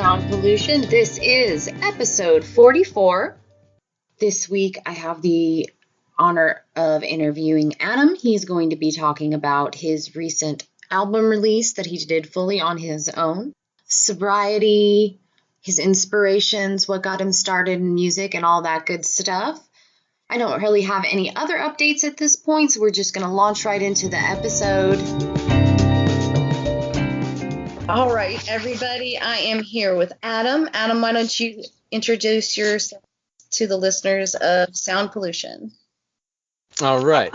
Sound Pollution. This is episode 44. This week I have the honor of interviewing Adem. He's going to be talking about his recent album release that he did fully on his own, sobriety, his inspirations, what got him started in music, and all that good stuff. I don't really have any other updates at this point, so we're just going to launch right into the episode. All right, everybody, I am here with Adem. Adem, why don't you introduce yourself to the listeners of Sound Pollution? All right.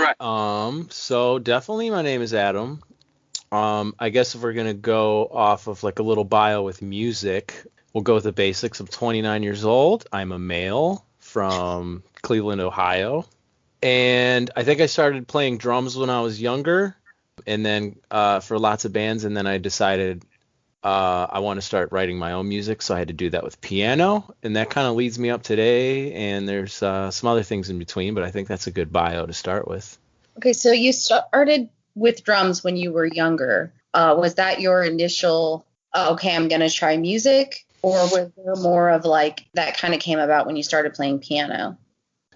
So definitely my name is Adem. I guess if we're going to go off of like a little bio with music, we'll go with the basics. I'm 29 years old. I'm a male from Cleveland, Ohio. And I think I started playing drums when I was younger, and then for lots of bands. And then I decided I want to start writing my own music, so I had to do that with piano. And that kind of leads me up today. And there's some other things in between, but I think that's a good bio to start with. Okay, so you started with drums when you were younger. Was that your initial, okay, I'm going to try music? Or was there more of like that kind of came about when you started playing piano?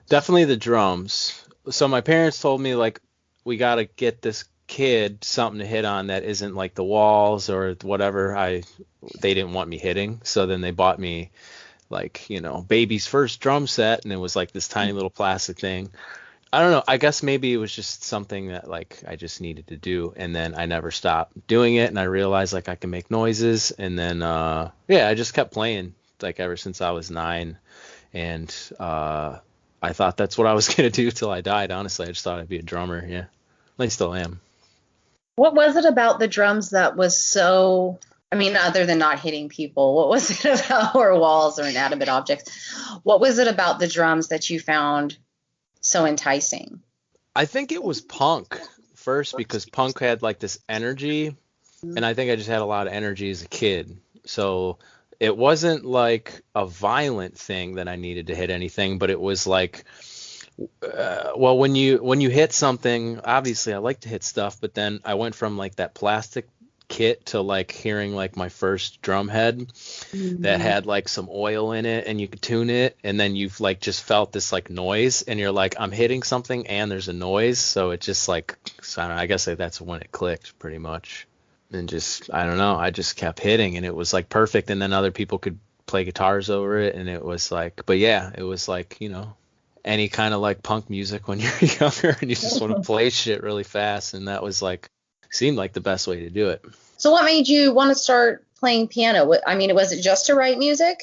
Definitely the drums. So my parents told me, like, we got to get this kid something to hit on that isn't like the walls or whatever they didn't want me hitting. So then they bought me, like, baby's first drum set, and it was like this tiny little plastic thing. I don't know. I guess maybe it was just something that like I just needed to do, and then I never stopped doing it, and I realized like I can make noises, and then I just kept playing like ever since I was 9, and I thought that's what I was gonna do till I died. Honestly, I just thought I'd be a drummer. Yeah, I still am. What was it about the drums that was so? I mean, other than not hitting people, what was it about, or walls or inanimate objects? What was it about the drums that you found so enticing? I think it was punk first, because punk had like this energy, and I think I just had a lot of energy as a kid. So it wasn't like a violent thing that I needed to hit anything, but it was like, when you hit something, obviously I like to hit stuff, but then I went from like that plastic kit to like hearing like my first drum head that had like some oil in it, and you could tune it, and then you've like just felt this like noise, and you're like, I'm hitting something and there's a noise. So it just like, so I don't know, I guess that's when it clicked pretty much. And just, I don't know, I just kept hitting, and it was like perfect. And then other people could play guitars over it, and it was like, but yeah, it was like, any kind of like punk music when you're younger and you just want to play shit really fast. And that was like, seemed like the best way to do it. So what made you want to start playing piano? I mean, was it just to write music?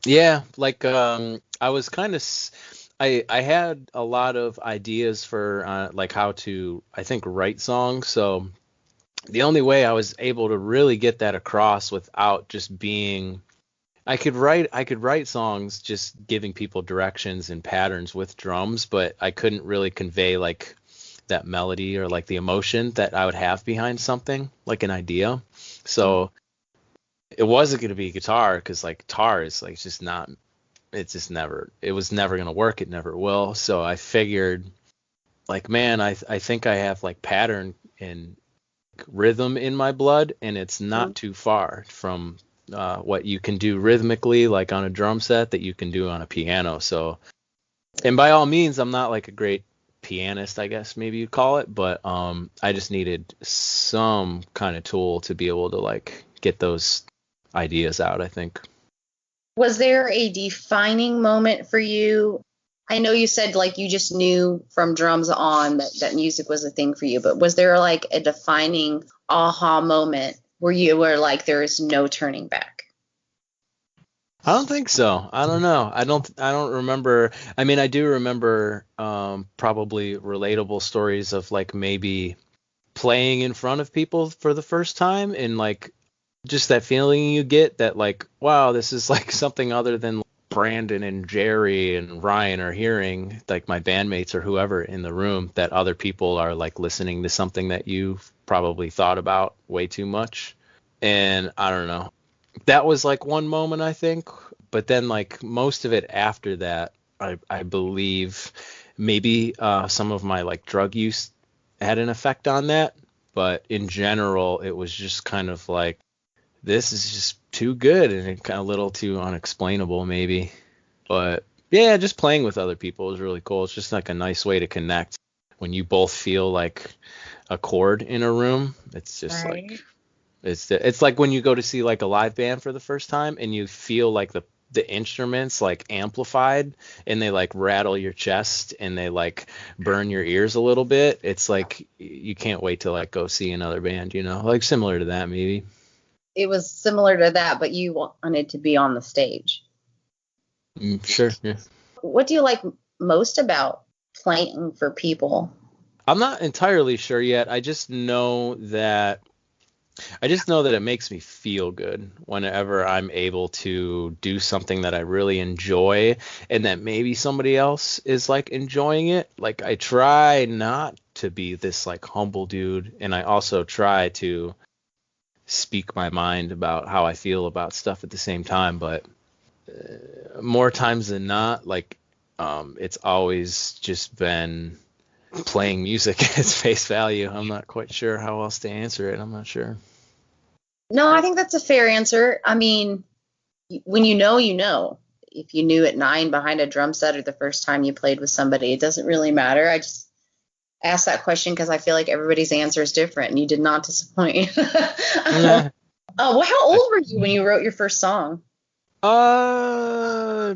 Yeah, like I was kind of, I had a lot of ideas for like how to, I think, write songs. So the only way I was able to really get that across without just being, I could write songs just giving people directions and patterns with drums, but I couldn't really convey like that melody or like the emotion that I would have behind something, like an idea. So it wasn't going to be guitar, because like guitar is like just not, it was never going to work. It never will. So I figured like, man, I think I have like pattern and rhythm in my blood, and it's not too far from what you can do rhythmically like on a drum set that you can do on a piano. So, and by all means, I'm not like a great pianist, I guess maybe you'd call it, but I just needed some kind of tool to be able to like get those ideas out, I think. Was there a defining moment for you? I know you said like you just knew from drums on that music was a thing for you, but was there like a defining aha moment where you were like, there is no turning back? I don't think so. I don't know. I don't remember. I mean, I do remember probably relatable stories of like maybe playing in front of people for the first time, and like just that feeling you get that like, wow, this is like something other than Brandon and Jerry and Ryan are hearing, like my bandmates or whoever in the room, that other people are like listening to something that you've probably thought about way too much. And I don't know. That was like one moment, I think. But then like most of it after that, I believe maybe some of my like drug use had an effect on that. But in general, it was just kind of like, this is just too good and kind of a little too unexplainable maybe. But yeah, just playing with other people is really cool. It's just like a nice way to connect when you both feel like a chord in a room. It's just Right. like it's like when you go to see like a live band for the first time and you feel like the instruments like amplified and they like rattle your chest and they like burn your ears a little bit. It's like you can't wait to like go see another band, you know, like similar to that maybe. It was similar to that, but you wanted to be on the stage. Sure, yeah. What do you like most about playing for people? I'm not entirely sure yet. I just know that it makes me feel good whenever I'm able to do something that I really enjoy and that maybe somebody else is like enjoying it. Like I try not to be this like humble dude, and I also try to speak my mind about how I feel about stuff at the same time, but more times than not, like it's always just been playing music at its face value. I'm not quite sure how else to answer it. I'm not sure. No, I think that's a fair answer. I mean, when you know, you know. If you knew at 9 behind a drum set or the first time you played with somebody, it doesn't really matter. I just asked that question because I feel like everybody's answer is different, and you did not disappoint. Nah. Well, how old were you when you wrote your first song?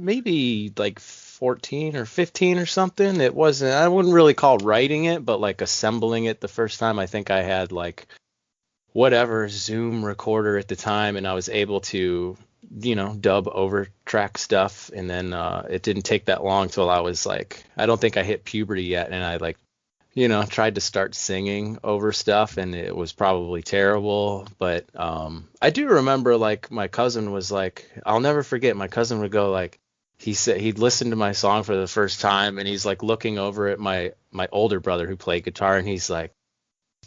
Maybe like 14 or 15 or something. I wouldn't really call writing it, but like assembling it the first time. I think I had like whatever Zoom recorder at the time, and I was able to, dub over track stuff. And then it didn't take that long till I was like, I don't think I hit puberty yet, and I like, tried to start singing over stuff, and it was probably terrible. But I do remember like my cousin was like, I'll never forget. My cousin would go like, he said he'd listened to my song for the first time, and he's like looking over at my older brother who played guitar, and he's like,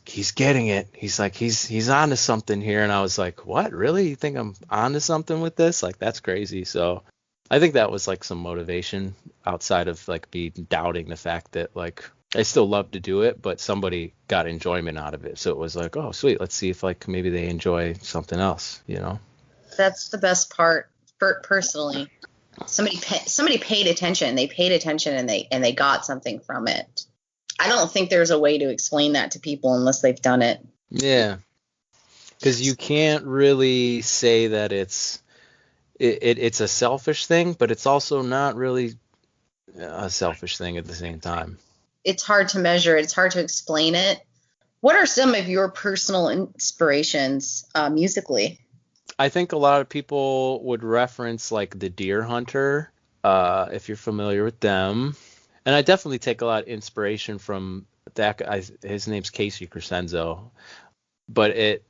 he's getting it. He's like, he's onto something here. And I was like, what? Really? You think I'm onto something with this? Like, that's crazy. So I think that was like some motivation outside of like me doubting the fact that like I still love to do it, but somebody got enjoyment out of it. So it was like, oh, sweet. Let's see if like maybe they enjoy something else, That's the best part, personally. Somebody paid attention. They paid attention, and they got something from it. I don't think there's a way to explain that to people unless they've done it. Yeah. Because you can't really say that it's a selfish thing, but it's also not really a selfish thing at the same time. It's hard to measure. It's hard to explain it. What are some of your personal inspirations musically? I think a lot of people would reference like the Deer Hunter, if you're familiar with them. And I definitely take a lot of inspiration from that guy. His name's Casey Crescenzo. But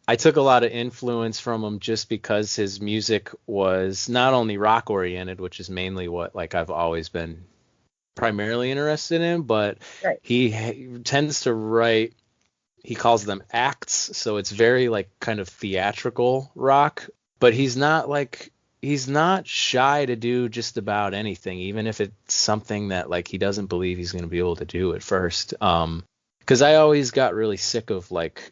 I took a lot of influence from him just because his music was not only rock oriented, which is mainly what like I've always been primarily interested in, but Right. he tends to write, he calls them acts, so it's very like kind of theatrical rock, but he's not shy to do just about anything, even if it's something that like he doesn't believe he's going to be able to do at first. Because I always got really sick of like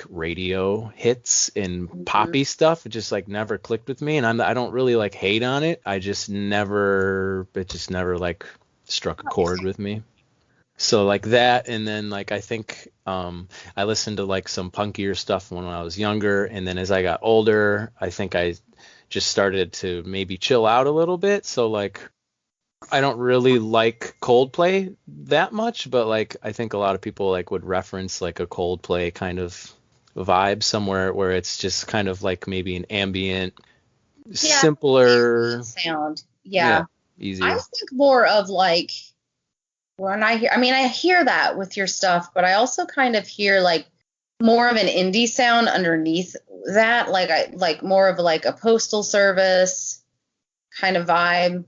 radio hits and poppy stuff. It just like never clicked with me, and I don't really like hate on it. It just never like struck a chord with me. So like that, and then like I think I listened to like some punkier stuff when I was younger, and then as I got older, I think I just started to maybe chill out a little bit. So like I don't really like Coldplay that much, but like I think a lot of people like would reference like a Coldplay kind of vibe somewhere where it's just kind of like maybe an ambient, simpler sound. Yeah. Easier. I think more of like when I hear that with your stuff, but I also kind of hear like more of an indie sound underneath that, like more of like a Postal Service kind of vibe,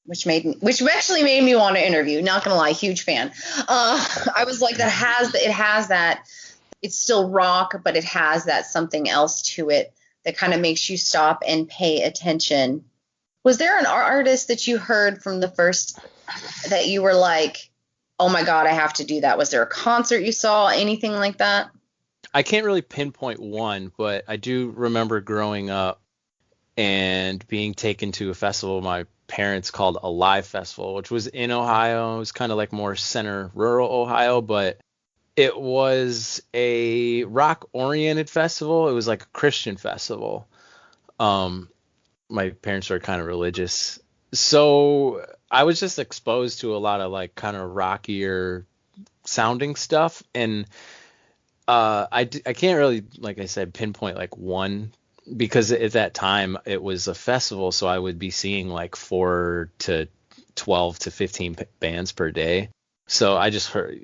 which actually made me want to interview. Not gonna lie, huge fan. I was like, it has that. It's still rock, but it has that something else to it that kind of makes you stop and pay attention. Was there an artist that you heard from the first that you were like, oh my God, I have to do that? Was there a concert you saw, anything like that? I can't really pinpoint one, but I do remember growing up and being taken to a festival my parents called a live festival, which was in Ohio. It was kind of like more center rural Ohio, but it was a rock oriented festival. It was like a Christian festival. Um, my parents are kind of religious. So I was just exposed to a lot of like kind of rockier sounding stuff. And I can't really, like I said, pinpoint like one because at that time it was a festival. So I would be seeing like 4 to 12 to 15 bands per day. So I just heard,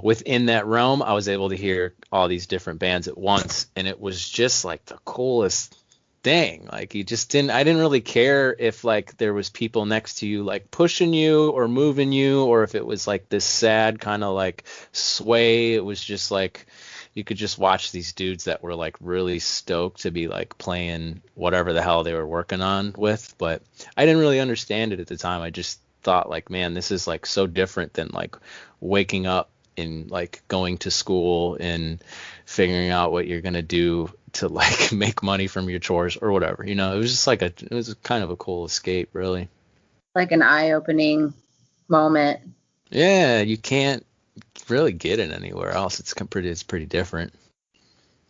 within that realm, I was able to hear all these different bands at once. And it was just like the coolest thing. Like I didn't really care if like there was people next to you like pushing you or moving you, or if it was like this sad kind of like sway. It was just like you could just watch these dudes that were like really stoked to be like playing whatever the hell they were working on with. But I didn't really understand it at the time. I just thought like, man, this is like so different than like waking up and like going to school and figuring out what you're going to do to like make money from your chores or whatever. It was just like it was kind of a cool escape, really. Like an eye-opening moment. Yeah, you can't really get it anywhere else. It's pretty different.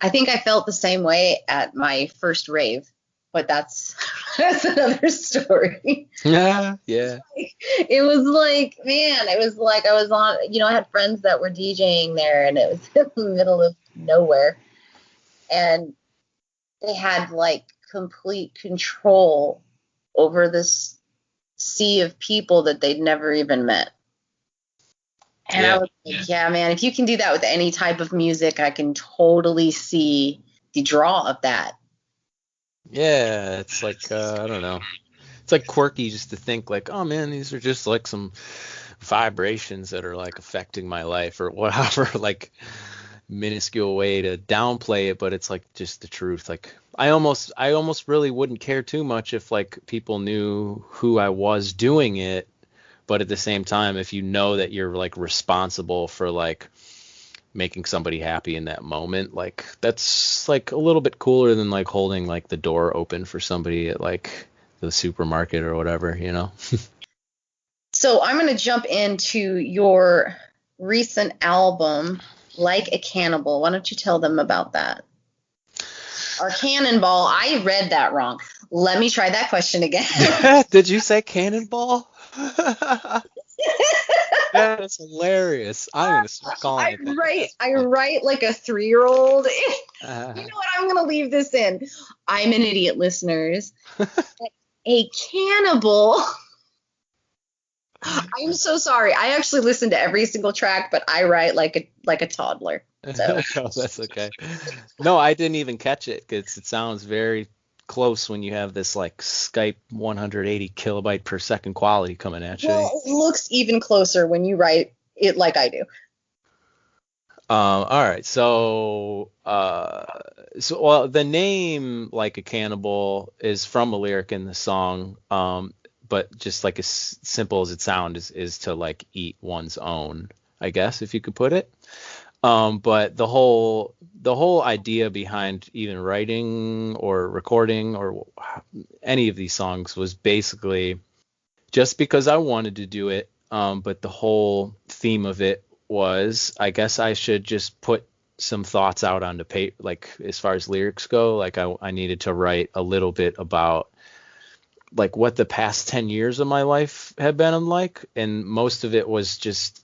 I think I felt the same way at my first rave, but that's another story. Yeah. It was like, man, it was like I was on, I had friends that were DJing there, and it was in the middle of nowhere. And they had like complete control over this sea of people that they'd never even met. And I was like, yeah, man, if you can do that with any type of music, I can totally see the draw of that. Yeah, it's like, I don't know. It's like quirky just to think like, oh man, these are just like some vibrations that are like affecting my life or whatever, like minuscule way to downplay it, but it's like just the truth. Like I almost really wouldn't care too much if like people knew who I was doing it. But at the same time, if you know that you're like responsible for like making somebody happy in that moment, like that's like a little bit cooler than like holding like the door open for somebody at like the supermarket or whatever, So I'm going to jump into your recent album, Like a Cannibal. Why don't you tell them about that? Or Cannonball. I read that wrong. Let me try that question again. Did you say Cannonball? That's hilarious. I'm gonna start calling it that. I write like a 3-year-old. You know what? I'm gonna leave this in. I'm an idiot, listeners. A cannibal. I'm so sorry. I actually listen to every single track, but I write like a toddler. So. No, that's okay. No, I didn't even catch it because it sounds very close when you have this like Skype 180 kilobyte per second quality coming at you. Well, it looks even closer when you write it like I do. All right. So well, the name Like a Cannibal is from a lyric in the song. But just like as simple as it sounds is to like eat one's own, I guess, if you could put it. But the whole idea behind even writing or recording or any of these songs was basically just because I wanted to do it. But the whole theme of it was, I guess I should just put some thoughts out onto paper, like as far as lyrics go. Like I needed to write a little bit about like what the past 10 years of my life had been like. And most of it was just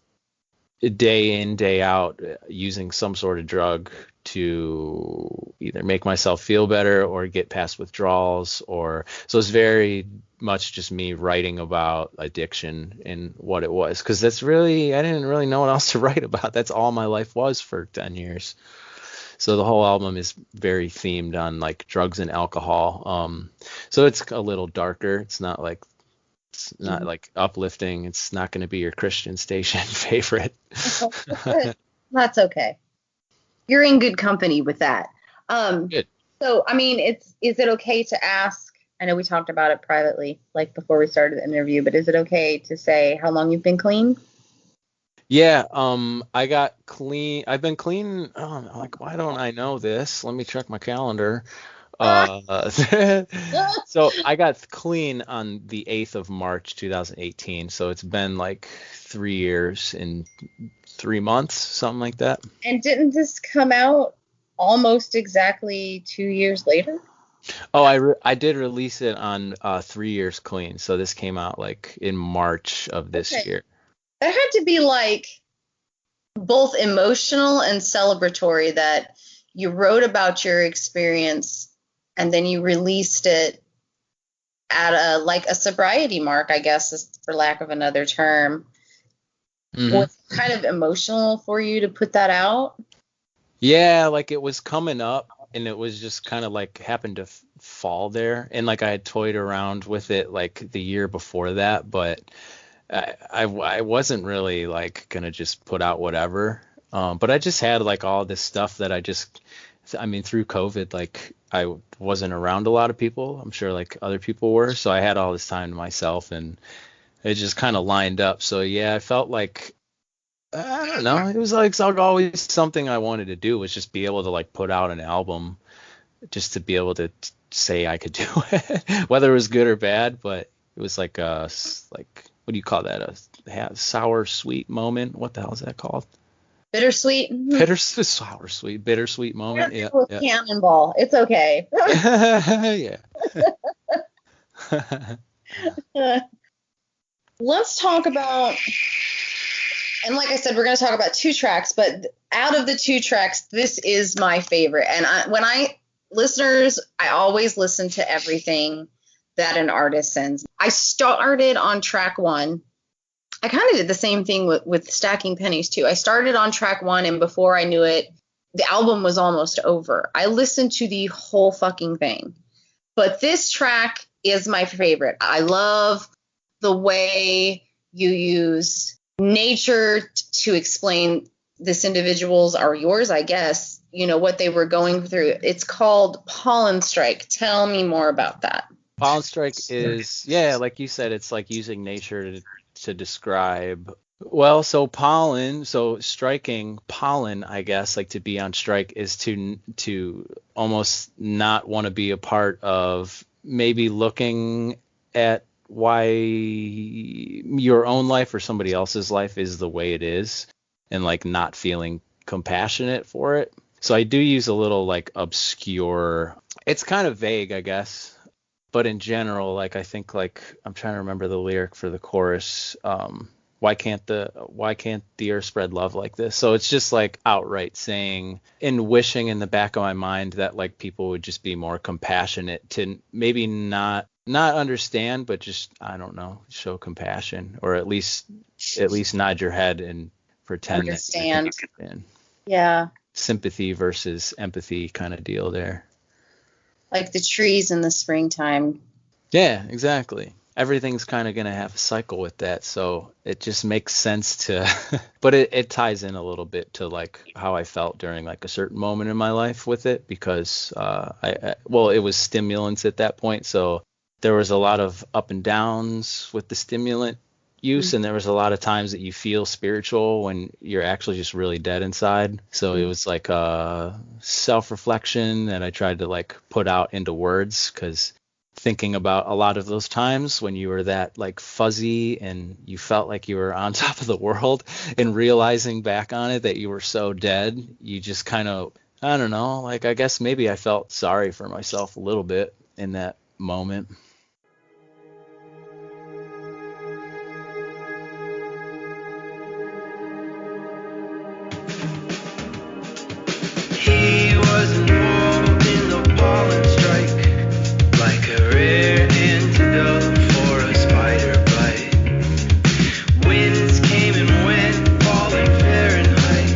day in, day out using some sort of drug to either make myself feel better or get past withdrawals so it's very much just me writing about addiction and what it was. Cause I didn't really know what else to write about. That's all my life was for 10 years. So the whole album is very themed on like drugs and alcohol. So it's a little darker. It's not like uplifting. It's not going to be your Christian station favorite. That's okay. You're in good company with that. Good. So, I mean, is it okay to ask? I know we talked about it privately, like before we started the interview, but is it okay to say how long you've been clean? Yeah, I got clean. I've been clean. Oh, like, why don't I know this? Let me check my calendar. Uh, so I got clean on the 8th of March, 2018. So it's been like 3 years and 3 months, something like that. And didn't this come out almost exactly 2 years later? Oh, I did release it on 3 years clean. So this came out like in March of this Okay. year. That had to be like both emotional and celebratory that you wrote about your experience and then you released it at a like a sobriety mark, I guess, for lack of another term. Hmm. Was it kind of emotional for you to put that out? Yeah, like it was coming up and it was just kind of like happened to fall there. And like I had toyed around with it like the year before that, but I wasn't really like gonna just put out whatever. But I just had like all this stuff that I mean, through COVID, like I wasn't around a lot of people. I'm sure like other people were. So I had all this time to myself and it just kind of lined up. So yeah, I felt like I don't know. It was like always something I wanted to do was just be able to like put out an album, just to be able to say I could do it, whether it was good or bad. But it was like like what do you call that? A sour sweet moment. What the hell is that called? Bittersweet. Bitter sour sweet bittersweet moment. Yeah, With yeah, Cannonball. It's okay. yeah. Let's talk about, and like I said, we're going to talk about two tracks, but out of the two tracks, this is my favorite. And listeners, I always listen to everything that an artist sends. I started on track one. I kind of did the same thing with Stacking Pennies too. I started on track one, and before I knew it, the album was almost over. I listened to the whole fucking thing. But this track is my favorite. I love the way you use nature to explain this individual's or yours, I guess, what they were going through. It's called Pollen Strike. Tell me more about that. Pollen Strike is, yeah, like you said, it's like using nature to describe. Well, so striking pollen, I guess, like to be on strike is to almost not want to be a part of maybe looking at why your own life or somebody else's life is the way it is and like not feeling compassionate for it. So I do use a little like obscure, it's kind of vague, I guess. But in general, like I think like I'm trying to remember the lyric for the chorus. Why can't the earth spread love like this? So it's just like outright saying and wishing in the back of my mind that like people would just be more compassionate to maybe not understand, but just I don't know, show compassion or at least nod your head and pretend Understand. that you understand. Yeah. Sympathy versus empathy kind of deal there. Like the trees in the springtime. Yeah, exactly. Everything's kind of going to have a cycle with that. So it just makes sense to, but it ties in a little bit to like how I felt during like a certain moment in my life with it because well, it was stimulants at that point. So there was a lot of up and downs with the stimulant use. And there was a lot of times that you feel spiritual when you're actually just really dead inside. So it was like a self-reflection that I tried to like put out into words because thinking about a lot of those times when you were that like fuzzy and you felt like you were on top of the world and realizing back on it that you were so dead, you just kind of, I don't know, like I guess maybe I felt sorry for myself a little bit in that moment. He was involved in the pollen strike, like a rare antidote for a spider bite. Winds came and went, falling Fahrenheit,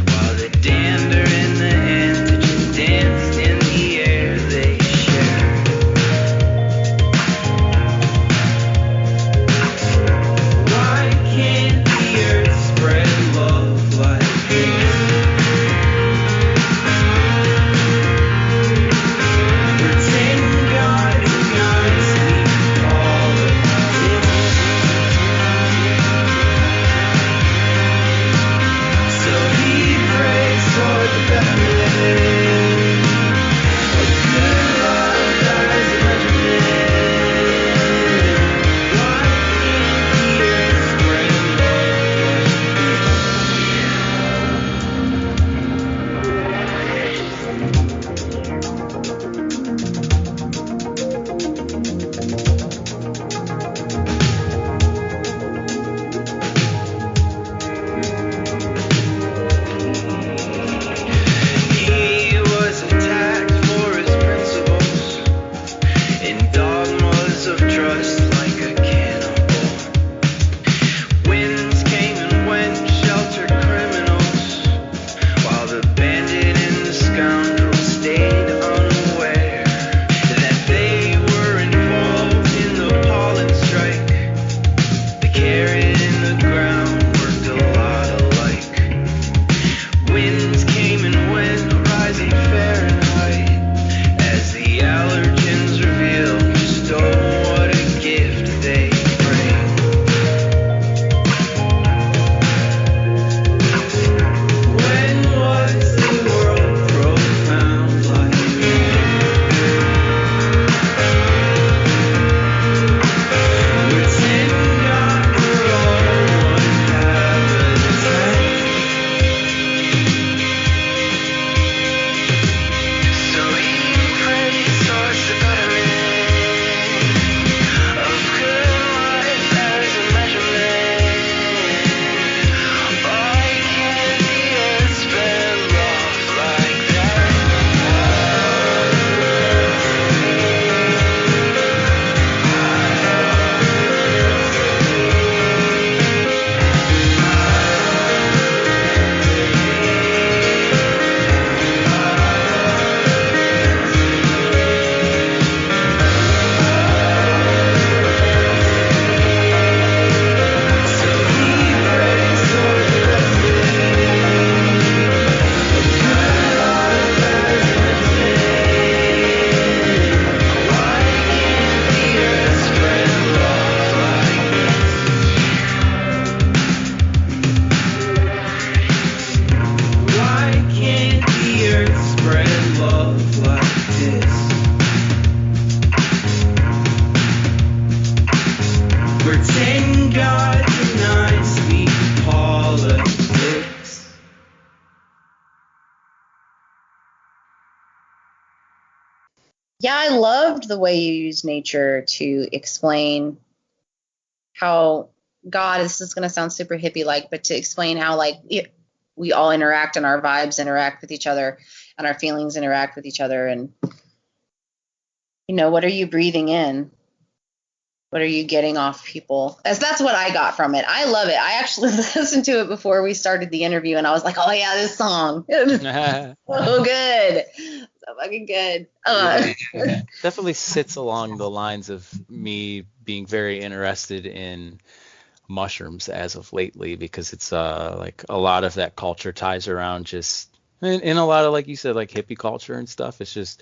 while the dander and the antigen danced in the air they shared. practice. Pretend God denies sweet politics. Yeah, I loved the way you use nature to explain how God, this is going to sound super hippie-like, but to explain how we all interact and our vibes interact with each other and our feelings interact with each other. And, what are you breathing in? What are you getting off people? That's what I got from it. I love it. I actually listened to it before we started the interview, and I was like, oh, yeah, this song. So good. So fucking good. Yeah. Definitely sits along the lines of me being very interested in mushrooms as of lately, because it's like a lot of that culture ties around just in a lot of, like you said, like hippie culture and stuff. It's just,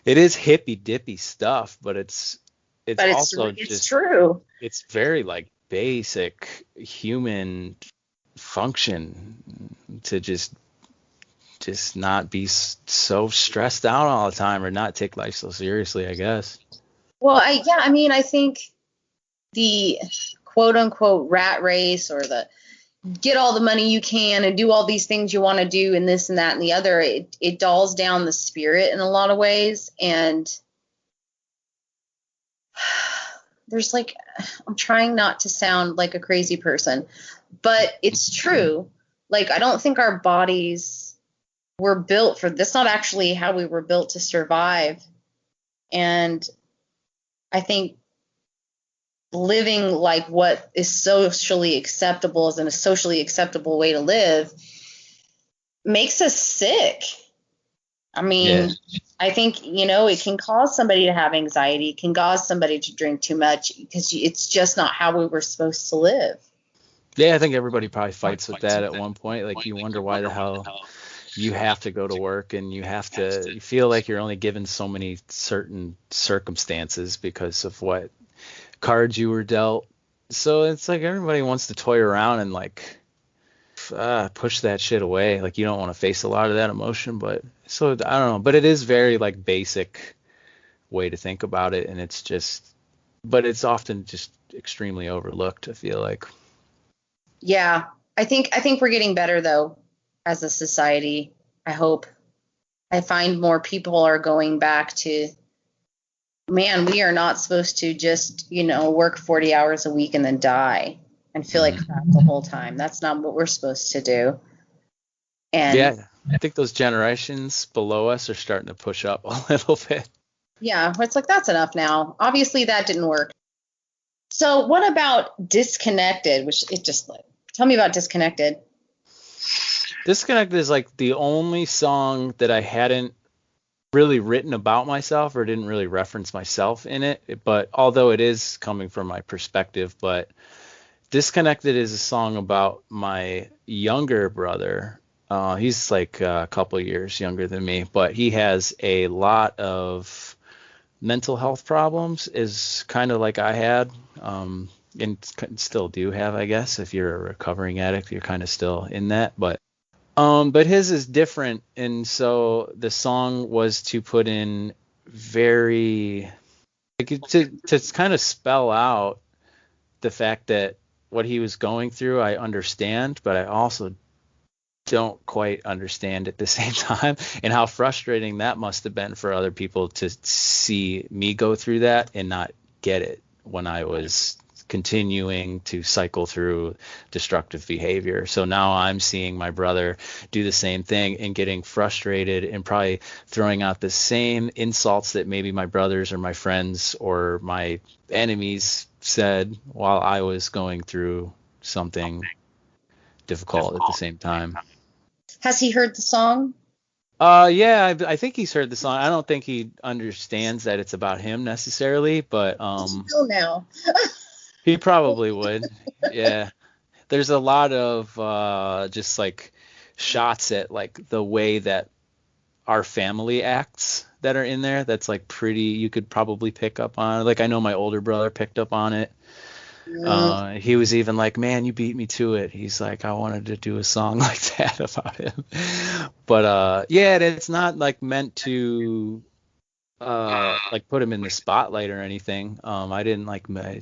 it is hippie dippy stuff, but it's also it's true. It's very like basic human function to just not be so stressed out all the time, or not take life so seriously, I guess. Well, I think the quote unquote rat race, or the get all the money you can and do all these things you want to do and this and that and the other, it dulls down the spirit in a lot of ways. And there's I'm trying not to sound like a crazy person, but it's true. I don't think our bodies were built for this. Not actually how we were built to survive. And I think living like what is socially acceptable is in a socially acceptable way to live makes us sick. I mean, yeah. I think, it can cause somebody to have anxiety. It can cause somebody to drink too much, because it's just not how we were supposed to live. Yeah, I think everybody probably fights with that at one point. Like, you wonder why the hell you have to go to work, and you feel like you're only given so many certain circumstances because of what cards you were dealt. So it's like everybody wants to toy around and push that shit away. Like, you don't want to face a lot of that emotion, but so I don't know. But it is very basic way to think about it, and but it's often just extremely overlooked, I feel like. Yeah, I think we're getting better though as a society. I hope. I find more people are going back to, man, we are not supposed to just, work 40 hours a week and then die and feel like crap the whole time. That's not what we're supposed to do. And yeah, I think those generations below us are starting to push up a little bit. Yeah, it's that's enough now. Obviously that didn't work. So what about Disconnected? Tell me about Disconnected. Disconnected is the only song that I hadn't really written about myself, or didn't really reference myself in it, but although it is coming from my perspective. But Disconnected is a song about my younger brother. He's a couple years younger than me, but he has a lot of mental health problems, is kind of like I had, and still do have, I guess. If you're a recovering addict, you're kind of still in that, but his is different. And so the song was to put in to kind of spell out the fact that what he was going through, I understand, but I also don't quite understand at the same time, and how frustrating that must have been for other people to see me go through that and not get it when I was continuing to cycle through destructive behavior. So now I'm seeing my brother do the same thing and getting frustrated, and probably throwing out the same insults that maybe my brothers or my friends or my enemies said while I was going through something difficult at the same time. Has he heard the song? Yeah, I think he's heard the song. I don't think he understands that it's about him necessarily, but Still now. he probably would. Yeah. There's a lot of just shots at the way that our family acts that are in there. That's pretty, you could probably pick up on. I know my older brother picked up on it. He was even man, you beat me to it. He's I wanted to do a song like that about him. But yeah, it's not meant to like put him in the spotlight or anything. I didn't like I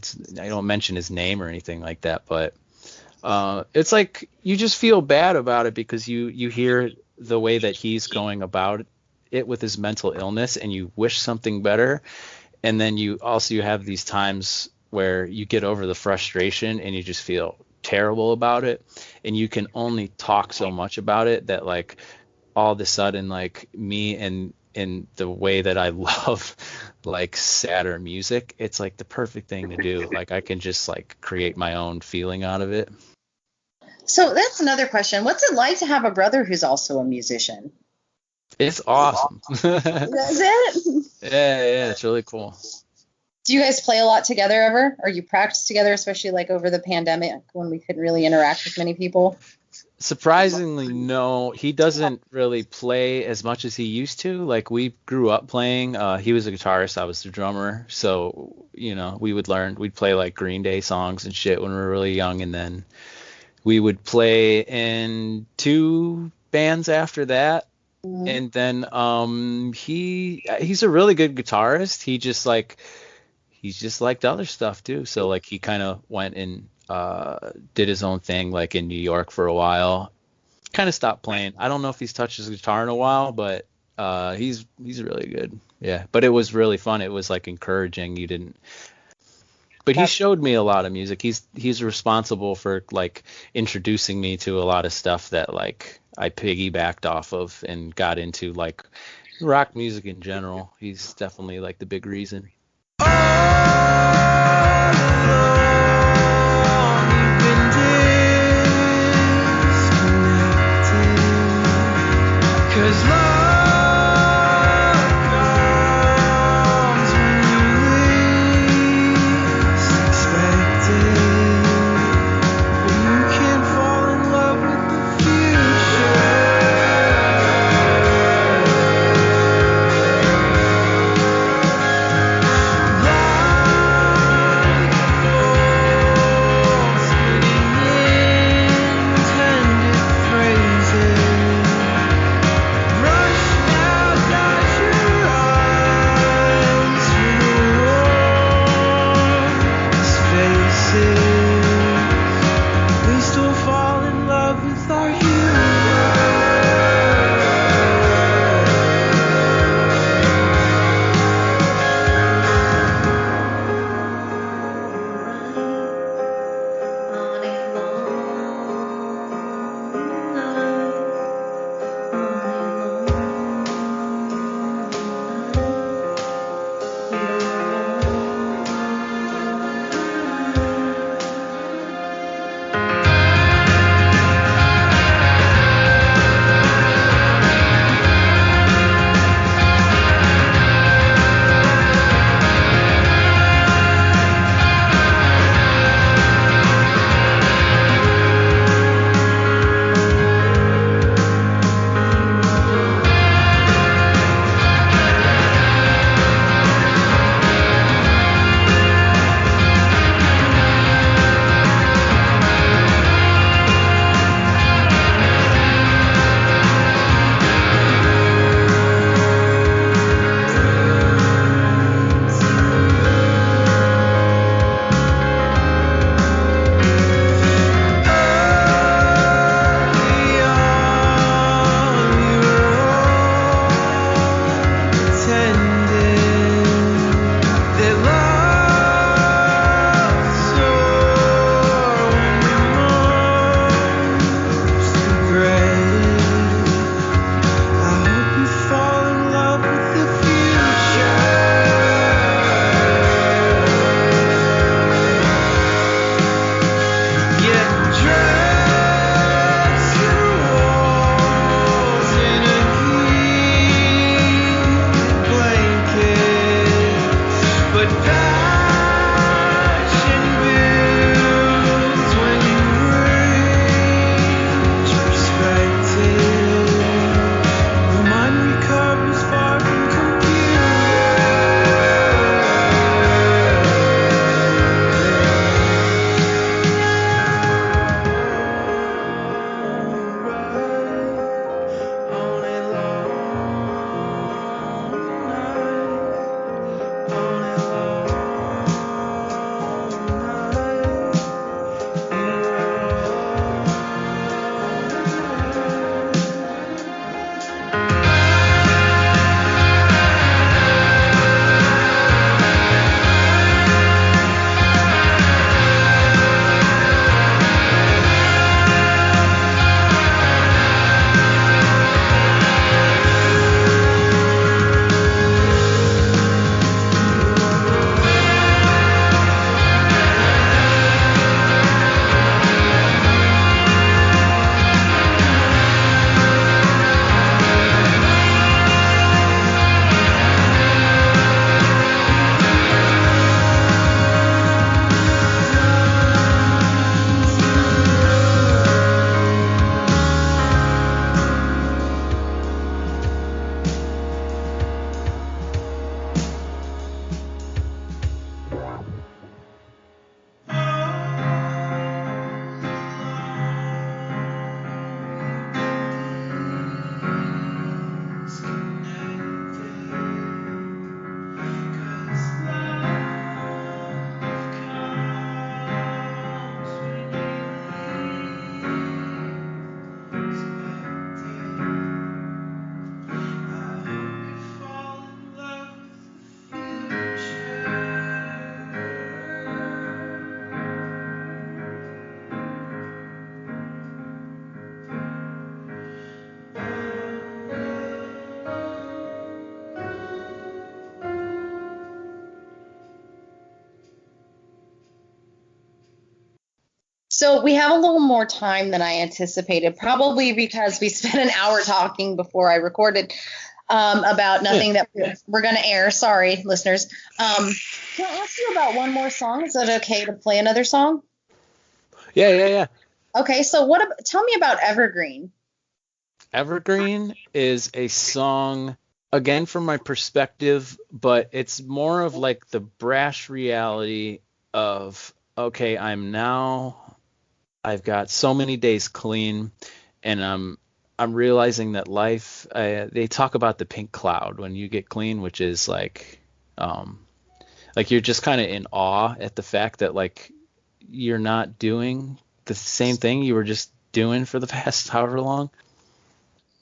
don't mention his name or anything like that, but it's like you just feel bad about it because you hear the way that he's going about it with his mental illness, and you wish something better. And then you have these times where you get over the frustration and you just feel terrible about it, and you can only talk so much about it that like all of a sudden, like me and in the way that I love like sadder music, it's like the perfect thing to do. Like I can just like create my own feeling out of it. So that's another question. What's it like to have a brother who's also a musician? It's awesome. Is it? Yeah, it's really cool. Do you guys play a lot together ever? Or you practice together, especially like over the pandemic when we couldn't really interact with many people? Surprisingly, no. He doesn't really play as much as he used to. Like we grew up playing. He was a guitarist, I was the drummer. So, we'd play like Green Day songs and shit when we were really young, and then we would play in 2 bands after that. Mm-hmm. And then he's a really good guitarist. He's just liked other stuff too. So like he kind of went and did his own thing like in New York for a while. Kind of stopped playing. I don't know if he's touched his guitar in a while, but he's really good. Yeah, but it was really fun. It was like encouraging. But he showed me a lot of music. He's responsible for like introducing me to a lot of stuff that like I piggybacked off of and got into like rock music in general. He's definitely like the big reason. So we have a little more time than I anticipated, probably because we spent an hour talking before I recorded about nothing that we're going to air. Sorry, listeners. Can I ask you about one more song? Is that okay to play another song? Yeah. Okay, so tell me about Evergreen. Evergreen is a song, again, from my perspective, but it's more of like the brash reality of, okay, I've got so many days clean, and I'm realizing that life, they talk about the pink cloud when you get clean, which is like you're just kind of in awe at the fact that like you're not doing the same thing you were just doing for the past however long.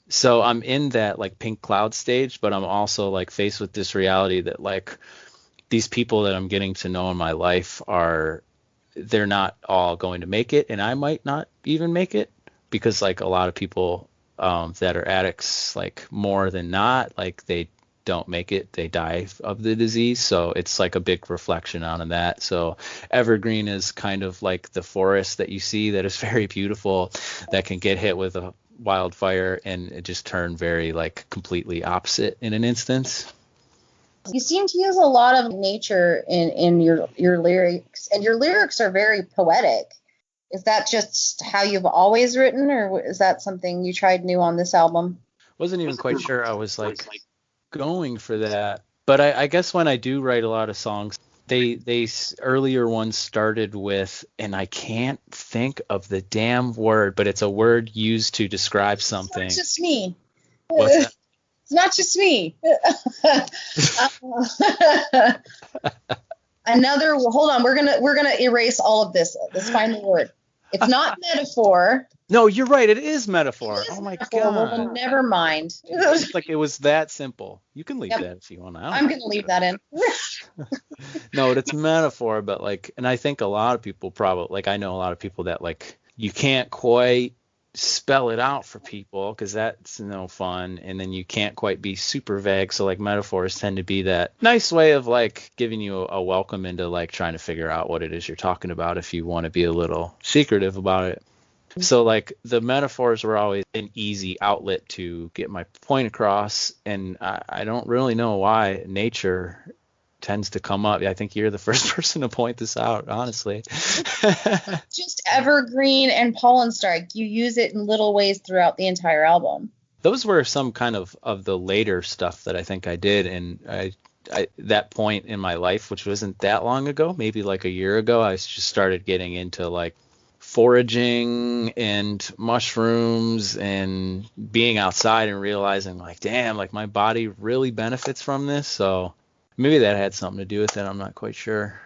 So I'm in that like pink cloud stage, but I'm also like faced with this reality that like these people that I'm getting to know in my life they're not all going to make it, and I might not even make it, because like a lot of people that are addicts, like more than not, like they don't make it, they die of the disease. So it's like a big reflection on that. So Evergreen is kind of like the forest that you see that is very beautiful, that can get hit with a wildfire and it just turn very like completely opposite in an instance. You seem to use a lot of nature in your lyrics, and your lyrics are very poetic. Is that just how you've always written, or is that something you tried new on this album? Wasn't even quite sure I was like going for that, but I guess when I do write a lot of songs, they earlier ones started with, and I can't think of the damn word, but it's a word used to describe something. It's not just me. What's that? It's not just me. Hold on, we're gonna erase all of this. Let's find the word. It's not metaphor. No, you're right. It is metaphor. It is my metaphor. God. Well, never mind. It's like it was that simple. You can leave that if you want. I'm gonna leave that in. No, it's metaphor, but like, and I think a lot of people probably, like, I know a lot of people that like you can't quite spell it out for people because that's no fun, and then you can't quite be super vague, so like metaphors tend to be that nice way of like giving you a welcome into like trying to figure out what it is you're talking about if you want to be a little secretive about it. So like the metaphors were always an easy outlet to get my point across, and I don't really know why nature tends to come up. I think you're the first person to point this out, honestly. Just Evergreen and Pollen Strike. You use it in little ways throughout the entire album. Those were some kind of the later stuff that I think I did, and I that point in my life, which wasn't that long ago, maybe like a year ago, I just started getting into like foraging and mushrooms and being outside and realizing like, damn, like my body really benefits from this. So maybe that had something to do with it. I'm not quite sure.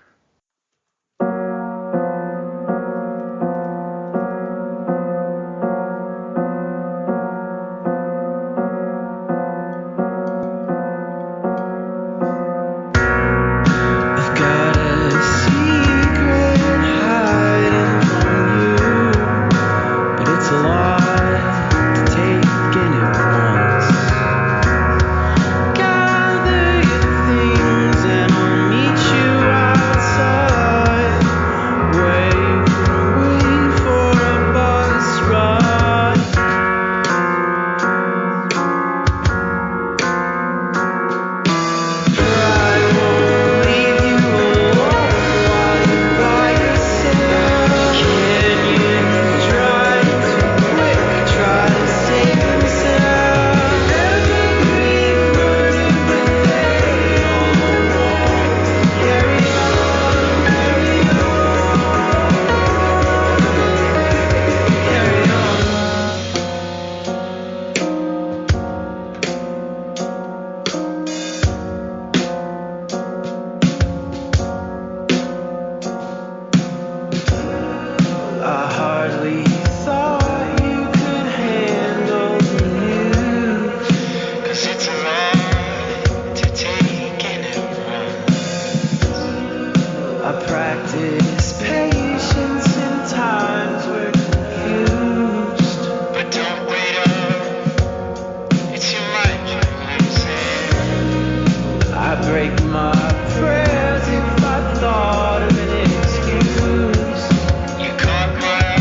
Prayers if I thought of an excuse. You caught my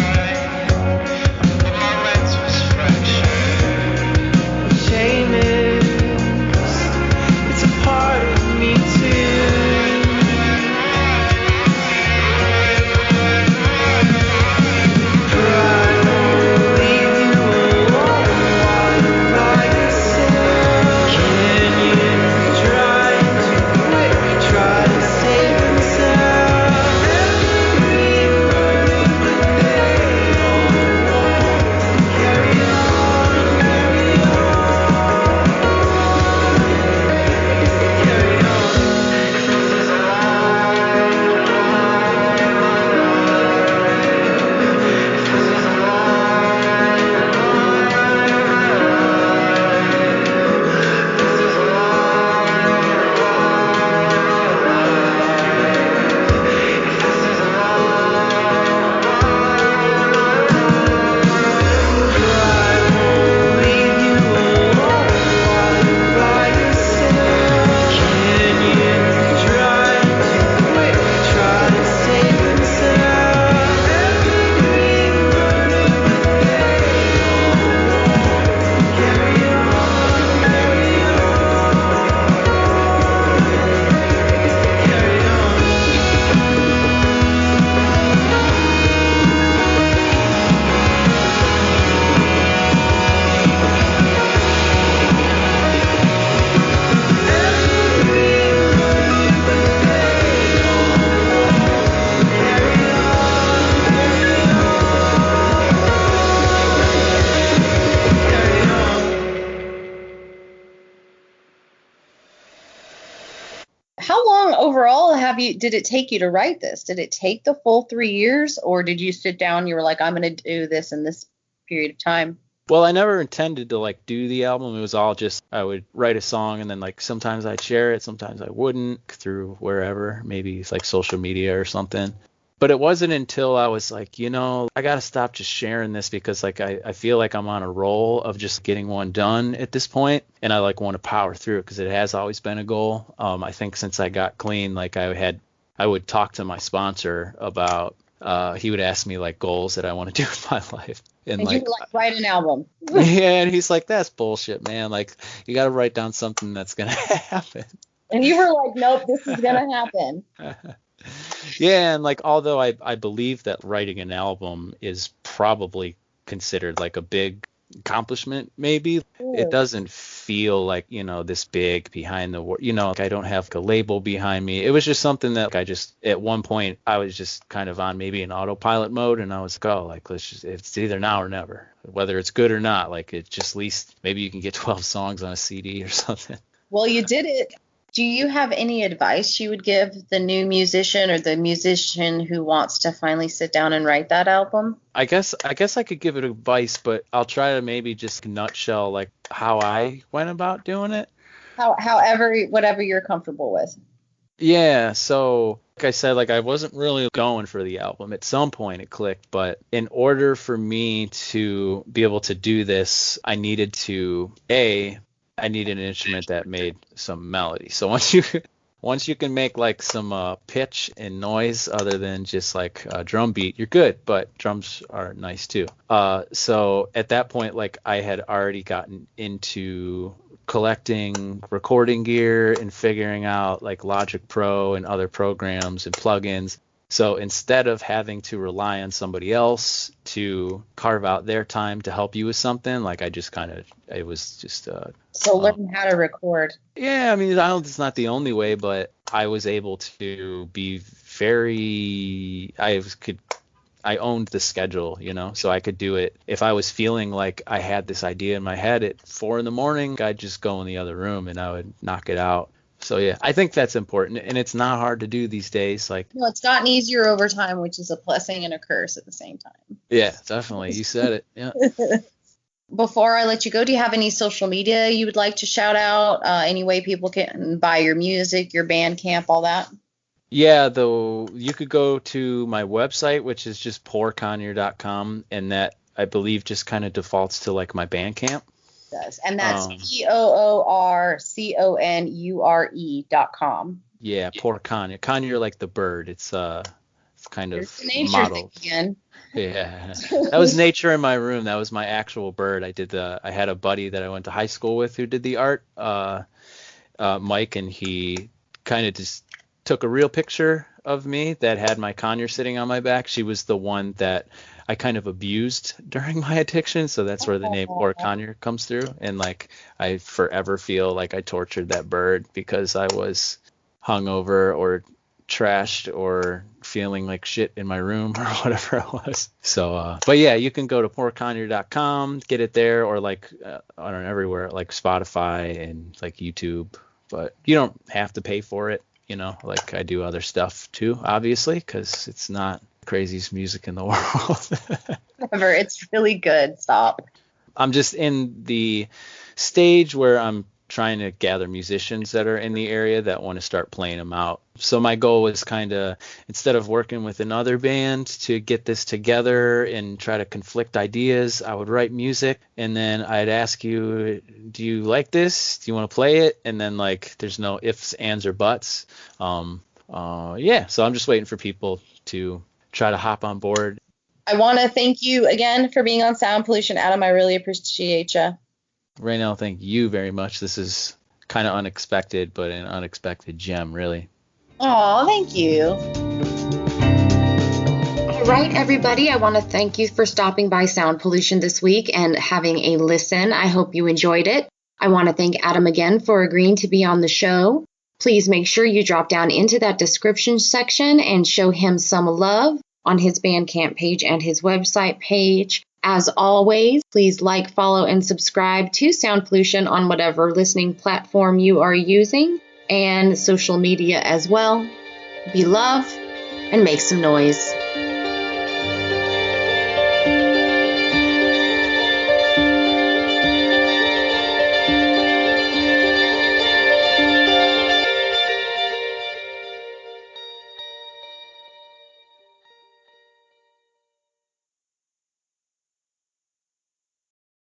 How long overall did it take you to write this? Did it take the full 3 years, or did you sit down, you were like, I'm going to do this in this period of time? Well, I never intended to like do the album. It was all just I would write a song and then like sometimes I'd share it, sometimes I wouldn't through wherever, maybe it's like social media or something. But it wasn't until I was like, I got to stop just sharing this because like I feel like I'm on a roll of just getting one done at this point, and I like want to power through it because it has always been a goal. I think since I got clean, like I would talk to my sponsor about he would ask me like goals that I want to do in my life. And like, you were like, write an album. Yeah, and he's like, that's bullshit, man. Like, you got to write down something that's going to happen. And you were like, nope, this is going to happen. Yeah, and like, although I believe that writing an album is probably considered like a big accomplishment, maybe, it doesn't feel like, this big behind the work, like I don't have like a label behind me. It was just something that I just, at one point, I was just kind of on maybe an autopilot mode, and I was like, oh, like, it's either now or never, whether it's good or not. Like, it just, at least maybe you can get 12 songs on a CD or something. Well, you did it. Do you have any advice you would give the new musician or the musician who wants to finally sit down and write that album? I guess I could give it advice, but I'll try to maybe just nutshell like how I went about doing it. However, whatever you're comfortable with. Yeah, so like I said, like I wasn't really going for the album. At some point it clicked, but in order for me to be able to do this, I needed an instrument that made some melody. So once you can make like some pitch and noise other than just like a drum beat, you're good. But drums are nice too. So at that point, like I had already gotten into collecting recording gear and figuring out like Logic Pro and other programs and plugins. So instead of having to rely on somebody else to carve out their time to help you with something, like I just it was just so learn how to record. Yeah, I mean, it's not the only way, but I was able to be I owned the schedule, so I could do it. If I was feeling like I had this idea in my head at 4 a.m, I'd just go in the other room and I would knock it out. So yeah, I think that's important, and it's not hard to do these days. Like, no, it's gotten easier over time, which is a blessing and a curse at the same time. Yeah, definitely. You said it. Yeah. Before I let you go, do you have any social media you would like to shout out? Any way people can buy your music, your Bandcamp, all that? Yeah, though you could go to my website, which is just poorconure.com, and that I believe just kind of defaults to like my Bandcamp. And that's POORCONURE.com. Yeah, Poor Conure. Conure like the bird. It's kind of modeled. Again. Yeah, that was nature in my room. That was my actual bird. I had a buddy that I went to high school with who did the art, Mike, and he kind of just took a real picture of me that had my conure sitting on my back. She was the one that I kind of abused during my addiction, so that's where the name Poor Conure comes through. And like I forever feel like I tortured that bird because I was hungover or trashed or feeling like shit in my room or whatever it was. So but yeah, you can go to poorconure.com, get it there, or like I don't know, everywhere like Spotify and like YouTube, but you don't have to pay for it, like I do other stuff too, obviously, because it's not craziest music in the world. Whatever, it's really good. Stop. I'm just in the stage where I'm trying to gather musicians that are in the area that want to start playing them out. So my goal was kind of, instead of working with another band to get this together and try to conflict ideas, I would write music and then I'd ask you, do you like this? Do you want to play it? And then like there's no ifs, ands, or buts. Yeah, so I'm just waiting for people to try to hop on board. I want to thank you again for being on Sound Pollution, Adam. I really appreciate you. Raynell, thank you very much. This is kind of unexpected, but an unexpected gem, really. Oh, thank you. All right, everybody. I want to thank you for stopping by Sound Pollution this week and having a listen. I hope you enjoyed it. I want to thank Adam again for agreeing to be on the show. Please make sure you drop down into that description section and show him some love on his Bandcamp page and his website page. As always, please like, follow, and subscribe to Sound Pollution on whatever listening platform you are using. and social media as well. Be love and make some noise.